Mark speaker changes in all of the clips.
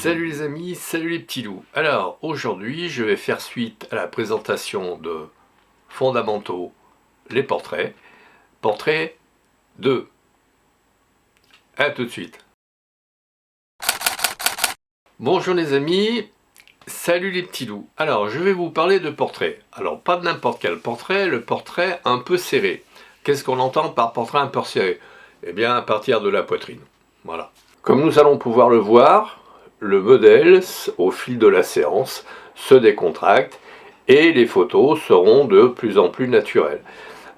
Speaker 1: Salut les amis, salut les petits loups. Alors aujourd'hui je vais faire suite à la présentation de fondamentaux, les portraits. Portrait 2. A tout de suite. Bonjour les amis, salut les petits loups. Alors je vais vous parler de portrait. Alors pas de n'importe quel portrait, le portrait un peu serré. Qu'est-ce qu'on entend par portrait un peu serré? Eh bien à partir de la poitrine. Voilà. Comme nous allons pouvoir le voir, le modèle, au fil de la séance, se décontracte et les photos seront de plus en plus naturelles.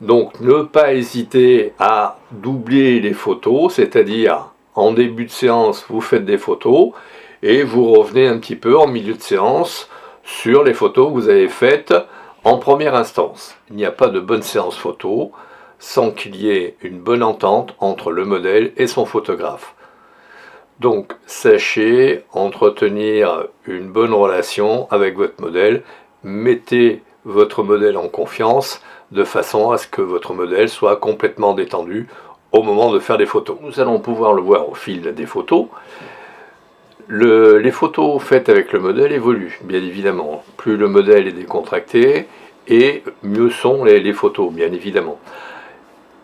Speaker 1: Donc ne pas hésiter à doubler les photos, c'est-à-dire en début de séance vous faites des photos et vous revenez un petit peu en milieu de séance sur les photos que vous avez faites en première instance. Il n'y a pas de bonne séance photo sans qu'il y ait une bonne entente entre le modèle et son photographe. Donc, sachez entretenir une bonne relation avec votre modèle. Mettez votre modèle en confiance de façon à ce que votre modèle soit complètement détendu au moment de faire des photos. Nous allons pouvoir le voir au fil des photos. Les photos faites avec le modèle évoluent, bien évidemment. Plus le modèle est décontracté, et mieux sont les photos, bien évidemment.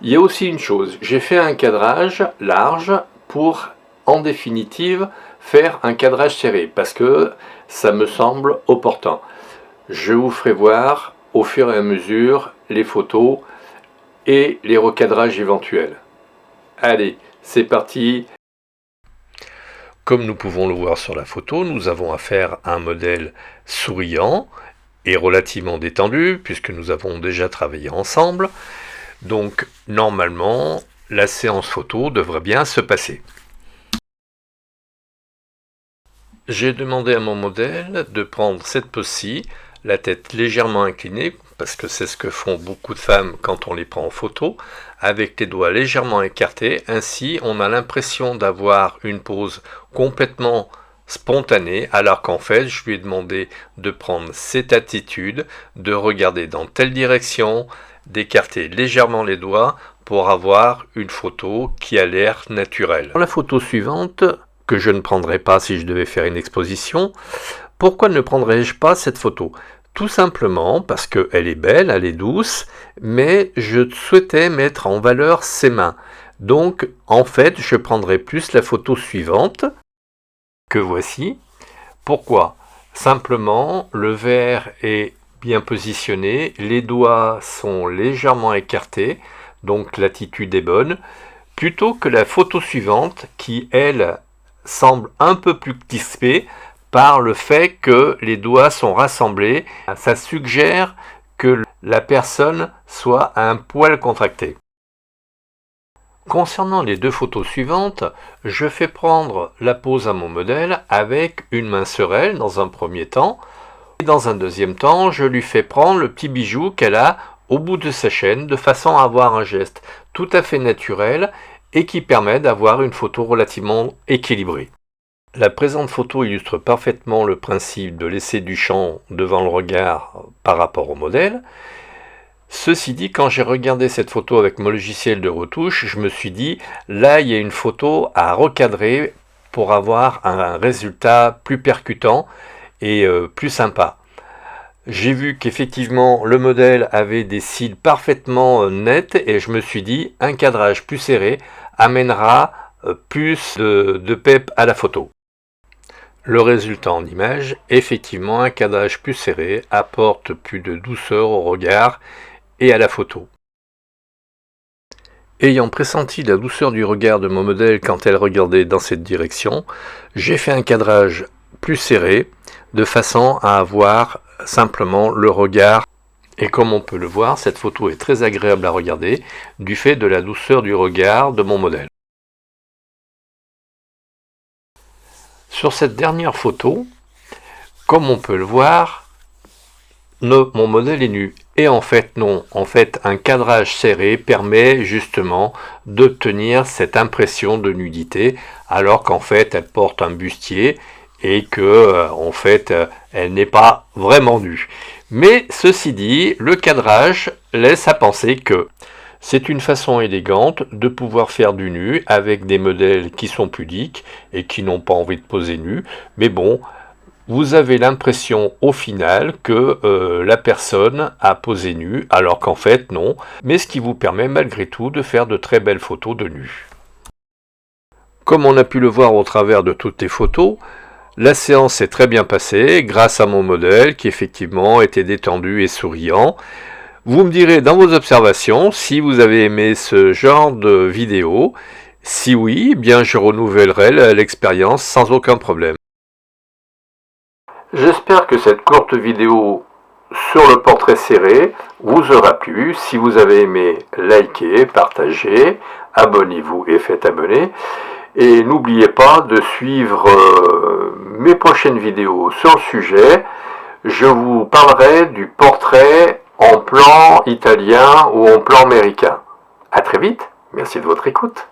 Speaker 1: Il y a aussi une chose, j'ai fait un cadrage large pour en définitive faire un cadrage serré parce que ça me semble opportun. Je vous ferai voir au fur et à mesure les photos et les recadrages éventuels. Allez, c'est parti. Comme nous pouvons le voir sur la photo, nous avons affaire à un modèle souriant et relativement détendu puisque nous avons déjà travaillé ensemble. Donc normalement, la séance photo devrait bien se passer. J'ai demandé à mon modèle de prendre cette pose-ci, la tête légèrement inclinée, parce que c'est ce que font beaucoup de femmes quand on les prend en photo, avec les doigts légèrement écartés. Ainsi, on a l'impression d'avoir une pose complètement spontanée, alors qu'en fait, je lui ai demandé de prendre cette attitude, de regarder dans telle direction, d'écarter légèrement les doigts pour avoir une photo qui a l'air naturelle. Pour la photo suivante, que je ne prendrai pas si je devais faire une exposition, pourquoi ne prendrais-je pas cette photo? Tout simplement parce qu'elle est belle, elle est douce, mais je souhaitais mettre en valeur ses mains. Donc, en fait, je prendrai plus la photo suivante, que voici. Pourquoi? Simplement, le verre est bien positionné, les doigts sont légèrement écartés, donc l'attitude est bonne, plutôt que la photo suivante qui, elle, semble un peu plus crispée par le fait que les doigts sont rassemblés. Ça suggère que la personne soit un poil contractée. Concernant les deux photos suivantes, je fais prendre la pose à mon modèle avec une main sur elle dans un premier temps. Et dans un deuxième temps, je lui fais prendre le petit bijou qu'elle a au bout de sa chaîne de façon à avoir un geste tout à fait naturel et qui permet d'avoir une photo relativement équilibrée. La présente photo illustre parfaitement le principe de laisser du champ devant le regard par rapport au modèle. Ceci dit, quand j'ai regardé cette photo avec mon logiciel de retouche, je me suis dit, là il y a une photo à recadrer pour avoir un résultat plus percutant et plus sympa. J'ai vu qu'effectivement le modèle avait des cils parfaitement nets et je me suis dit un cadrage plus serré amènera plus de pep à la photo. Le résultat en image, effectivement un cadrage plus serré apporte plus de douceur au regard et à la photo. Ayant pressenti la douceur du regard de mon modèle quand elle regardait dans cette direction, j'ai fait un cadrage plus serré de façon à avoir simplement le regard. Et comme on peut le voir, cette photo est très agréable à regarder du fait de la douceur du regard de mon modèle. Sur cette dernière photo, comme on peut le voir, mon modèle est nu. Et en fait non, en fait un cadrage serré permet justement d'obtenir cette impression de nudité, alors qu'en fait elle porte un bustier et que en fait elle n'est pas vraiment nue. Mais ceci dit, le cadrage laisse à penser que. C'est une façon élégante de pouvoir faire du nu avec des modèles qui sont pudiques et qui n'ont pas envie de poser nu. Mais bon, vous avez l'impression au final que la personne a posé nu, alors qu'en fait non. Mais ce qui vous permet malgré tout de faire de très belles photos de nu. Comme on a pu le voir au travers de toutes les photos, la séance s'est très bien passée grâce à mon modèle qui effectivement était détendu et souriant. Vous me direz dans vos observations si vous avez aimé ce genre de vidéo. Si oui, eh bien je renouvellerai l'expérience sans aucun problème. J'espère que cette courte vidéo sur le portrait serré vous aura plu. Si vous avez aimé, likez, partagez, abonnez-vous et faites abonner. Et n'oubliez pas de suivre mes prochaines vidéos sur le sujet. Je vous parlerai du portrait en plan italien ou en plan américain. À très vite, merci de votre écoute.